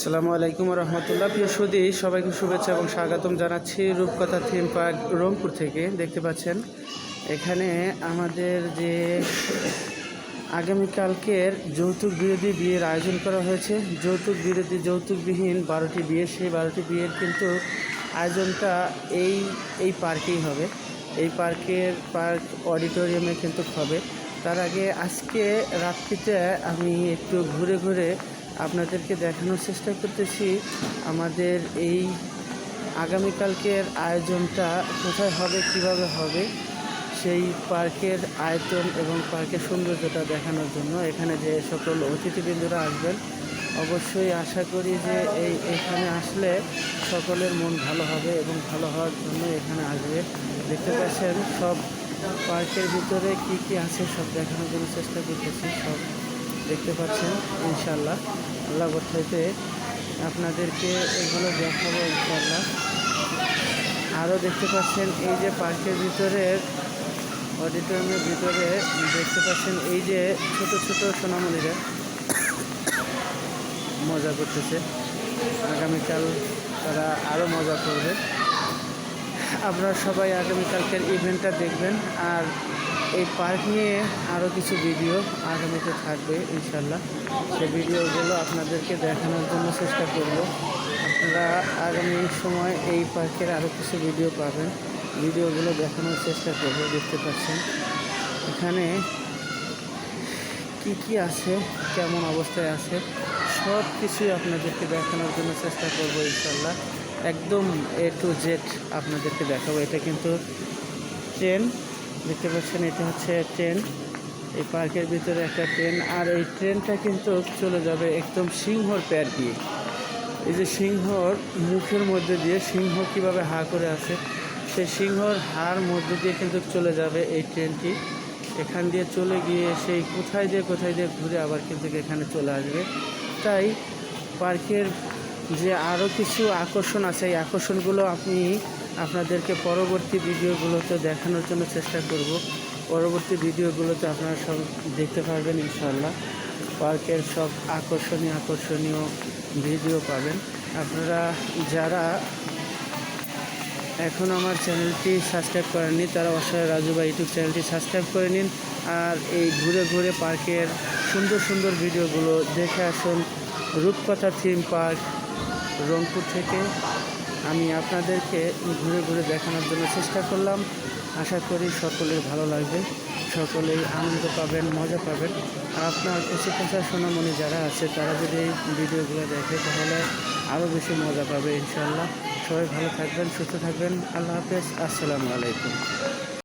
আসসালামু আলাইকুম রহমতুল্লাহ। প্রিয় সুধী, সবাইকে শুভেচ্ছা এবং স্বাগতম জানাচ্ছি রূপকথা থিম পার্ক রংপুর থেকে। দেখতে পাচ্ছেন এখানে আমাদের যে আগামীকালকের যৌতুক বিরোধী বিয়ের আয়োজন করা হয়েছে। যৌতুকবিহীন 12টি বিয়ে, সেই 12টি বিয়ের কিন্তু আয়োজনটা এই পার্কেই হবে। এই পার্ক অডিটোরিয়ামে কিন্তু হবে। তার আগে আজকে রাত্রিতে আমি একটু ঘুরে ঘুরে আপনাদেরকে দেখানোর চেষ্টা করতেছি আমাদের এই আগামীকালকের আয়োজনটা কোথায় হবে, কিভাবে হবে, সেই পার্কের আয়তন এবং পার্কের সৌন্দর্যটা দেখানোর জন্য। এখানে যে সকল অতিথিবৃন্দরা আসবেন, অবশ্যই আশা করি যে এখানে আসলে সকলের মন ভালো হবে এবং ভালো হওয়ার জন্য এখানে আসবে। দেখতে পাচ্ছেন সব পার্কের ভিতরে কি কি আছে সব দেখানোর জন্য চেষ্টা করতেছি। সব দেখতে পাচ্ছেন ইনশাল্লাহ, আল্লাহ বর্ষাইতে আপনাদেরকে এগুলো দেখাবো ইনশাল্লাহ। আরও দেখতে পাচ্ছেন এই যে পার্কের ভিতরের অডিটোরিয়ামের ভিতরে দেখতে পাচ্ছেন এই যে ছোট ছোট সোনামণিরা মজা করতেছে। আগামীকাল তারা আরও মজা করবে। আপনারা সবাই আগামীকালকের ইভেন্টটা দেখবেন। আর এই পার্ক নিয়ে আরও কিছু ভিডিও আগামীতে থাকবে ইনশাল্লাহ। সেই ভিডিওগুলো আপনাদেরকে দেখানোর জন্য চেষ্টা করব। আপনারা আগামী সময় এই পার্কের আরও কিছু ভিডিও পাবেন, ভিডিওগুলো দেখানোর চেষ্টা করব। দেখতে পাচ্ছেন এখানে কি কি আছে, কেমন অবস্থায় আছে, সব কিছুই আপনাদেরকে দেখানোর জন্য চেষ্টা করব ইনশাল্লাহ। একদম A to Z আপনাদেরকে দেখাবো। এটা কিন্তু ট্রেন, দেখতে পাচ্ছেন এটা হচ্ছে ট্রেন। এই পার্কের ভিতরে একটা ট্রেন, আর এই ট্রেনটা কিন্তু চলে যাবে একদম সিংহর প্যার দিয়ে। এই যে সিংহর মুখের মধ্যে দিয়ে সিংহ কিভাবে হা করে আছে, সেই সিংহর হার মধ্যে দিয়ে কিন্তু চলে যাবে এই ট্রেনটি। এখান দিয়ে চলে গিয়ে সেই কোথায় দিয়ে ঘুরে আবার কিন্তু এখানে চলে আসবে। তাই পার্কের যে আরও কিছু আকর্ষণ আছে, এই আকর্ষণগুলো আপনাদেরকে পরবর্তী ভিডিওগুলোতে দেখানোর জন্য চেষ্টা করব। পরবর্তী ভিডিওগুলোতে আপনারা সব দেখতে পারবেন ইনশাআল্লাহ। পার্কের সব আকর্ষণীয় ভিডিও পাবেন। আপনারা যারা এখন আমার চ্যানেলটি সাবস্ক্রাইব করেননি, তারা অবশ্যই রাজু ভাই ইউটিউব চ্যানেলটি সাবস্ক্রাইব করে নিন। আর এই ঘুরে ঘুরে পার্কের সুন্দর ভিডিওগুলো দেখে আসুন। রূপকথা থিম পার্ক রংপুর থেকে আমি আপনাদেরকে ঘুরে ঘুরে দেখানোর জন্য চেষ্টা করলাম। আশা করি সকলের ভালো লাগবে, সকলেই আনন্দ পাবেন, মজা পাবেন। আর আপনার 25-50 সোনামণি যারা আছে তারা যদি এই ভিডিওগুলো দেখে তাহলে আরও বেশি মজা পাবে ইনশাআল্লাহ। সবাই ভালো থাকবেন, সুস্থ থাকবেন। আল্লাহ হাফেজ, আসসালামু আলাইকুম।